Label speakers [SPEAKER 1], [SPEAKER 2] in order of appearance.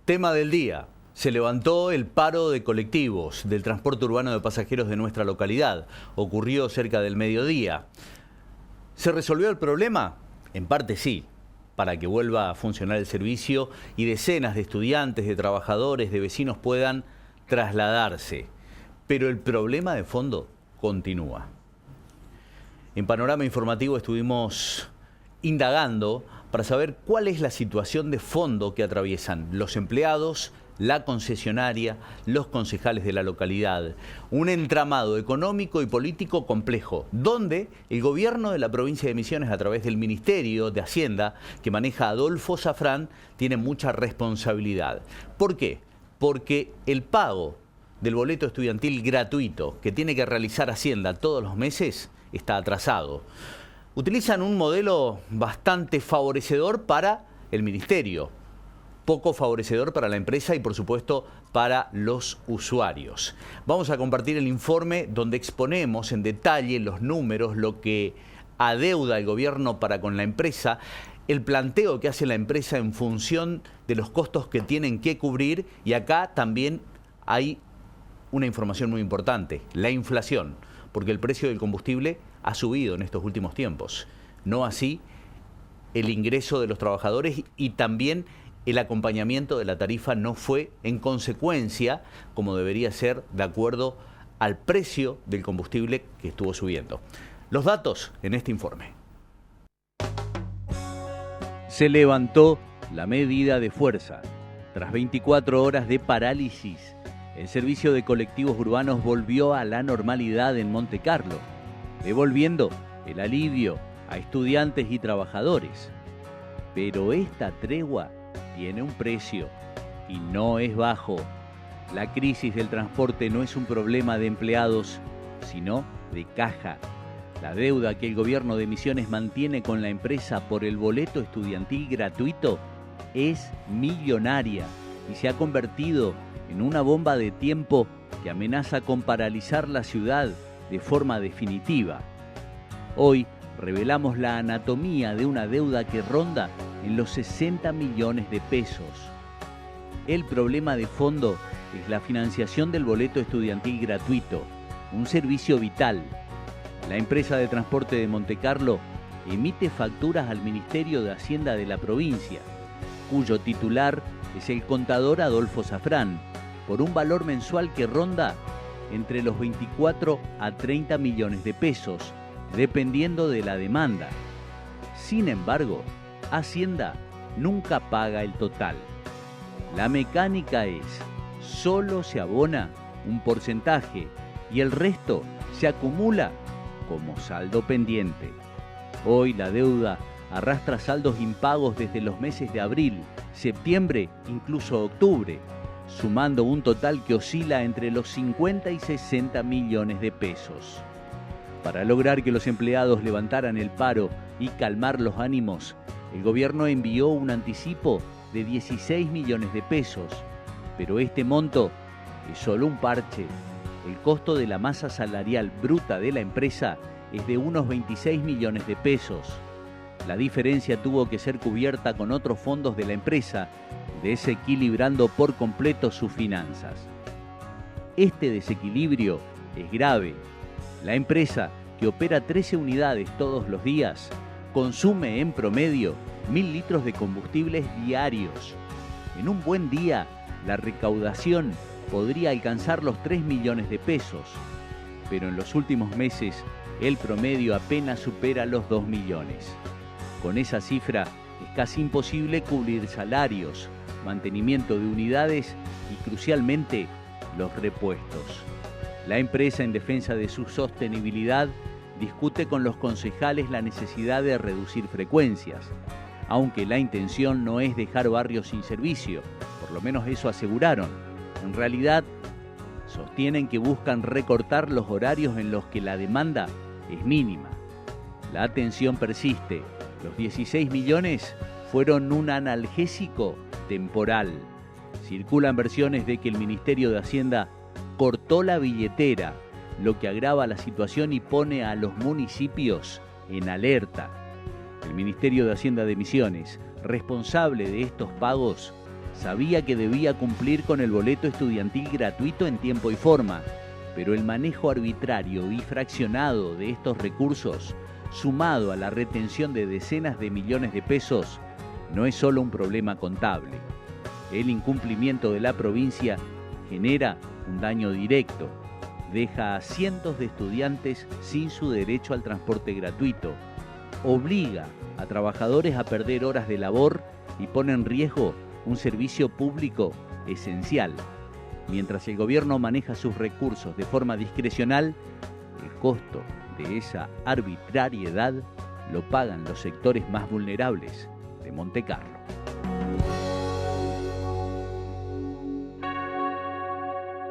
[SPEAKER 1] Tema del día. Se levantó el paro de colectivos del transporte urbano de pasajeros de nuestra localidad. Ocurrió cerca del mediodía. ¿Se resolvió el problema? En parte sí, para que vuelva a funcionar el servicio y decenas de estudiantes, de trabajadores, de vecinos puedan trasladarse. Pero el problema de fondo continúa. En Panorama Informativo estuvimos indagando para saber cuál es la situación de fondo que atraviesan los empleados, la concesionaria, los concejales de la localidad. Un entramado económico y político complejo, donde el gobierno de la provincia de Misiones, a través del Ministerio de Hacienda, que maneja Adolfo Safrán, tiene mucha responsabilidad. ¿Por qué? Porque el pago del boleto estudiantil gratuito que tiene que realizar Hacienda todos los meses está atrasado. Utilizan un modelo bastante favorecedor para el ministerio, poco favorecedor para la empresa y, por supuesto, para los usuarios. Vamos a compartir el informe donde exponemos en detalle los números, lo que adeuda el gobierno para con la empresa, el planteo que hace la empresa en función de los costos que tienen que cubrir, y acá también hay una información muy importante, la inflación, porque el precio del combustible ha subido en estos últimos tiempos. No así el ingreso de los trabajadores y también el acompañamiento de la tarifa no fue en consecuencia como debería ser de acuerdo al precio del combustible que estuvo subiendo. Los datos en este informe. Se levantó la medida de fuerza. Tras 24 horas de parálisis, el servicio de colectivos urbanos volvió a la normalidad en Montecarlo, devolviendo el alivio a estudiantes y trabajadores. Pero esta tregua tiene un precio y no es bajo. La crisis del transporte no es un problema de empleados, sino de caja. La deuda que el gobierno de Misiones mantiene con la empresa por el boleto estudiantil gratuito es millonaria y se ha convertido en una bomba de tiempo que amenaza con paralizar la ciudad de forma definitiva. Hoy revelamos la anatomía de una deuda que ronda en los 60 millones de pesos. El problema de fondo es la financiación del boleto estudiantil gratuito, un servicio vital. La empresa de transporte de Montecarlo emite facturas al Ministerio de Hacienda de la provincia, cuyo titular es el contador Adolfo Safrán, por un valor mensual que ronda entre los 24 a 30 millones de pesos, dependiendo de la demanda. Sin embargo, Hacienda nunca paga el total. La mecánica es, solo se abona un porcentaje y el resto se acumula como saldo pendiente. Hoy la deuda arrastra saldos impagos desde los meses de abril, septiembre, incluso octubre, sumando un total que oscila entre los 50 y 60 millones de pesos. Para lograr que los empleados levantaran el paro y calmar los ánimos, el gobierno envió un anticipo de 16 millones de pesos, pero este monto es solo un parche. El costo de la masa salarial bruta de la empresa es de unos 26 millones de pesos. La diferencia tuvo que ser cubierta con otros fondos de la empresa, desequilibrando por completo sus finanzas. Este desequilibrio es grave. La empresa, que opera 13 unidades todos los días, consume en promedio 1.000 litros de combustibles diarios. En un buen día, la recaudación podría alcanzar los 3 millones de pesos, pero en los últimos meses el promedio apenas supera los 2 millones. Con esa cifra es casi imposible cubrir salarios, mantenimiento de unidades y, crucialmente, los repuestos. La empresa, en defensa de su sostenibilidad, discute con los concejales la necesidad de reducir frecuencias, aunque la intención no es dejar barrios sin servicio, por lo menos eso aseguraron. En realidad, sostienen que buscan recortar los horarios en los que la demanda es mínima. La tensión persiste. Los 16 millones fueron un analgésico temporal. Circulan versiones de que el Ministerio de Hacienda cortó la billetera, lo que agrava la situación y pone a los municipios en alerta. El Ministerio de Hacienda de Misiones, responsable de estos pagos, sabía que debía cumplir con el boleto estudiantil gratuito en tiempo y forma, pero el manejo arbitrario y fraccionado de estos recursos, sumado a la retención de decenas de millones de pesos, no es solo un problema contable. El incumplimiento de la provincia genera un daño directo, deja a cientos de estudiantes sin su derecho al transporte gratuito, obliga a trabajadores a perder horas de labor y pone en riesgo un servicio público esencial. Mientras el gobierno maneja sus recursos de forma discrecional, el costo de esa arbitrariedad lo pagan los sectores más vulnerables de Montecarlo.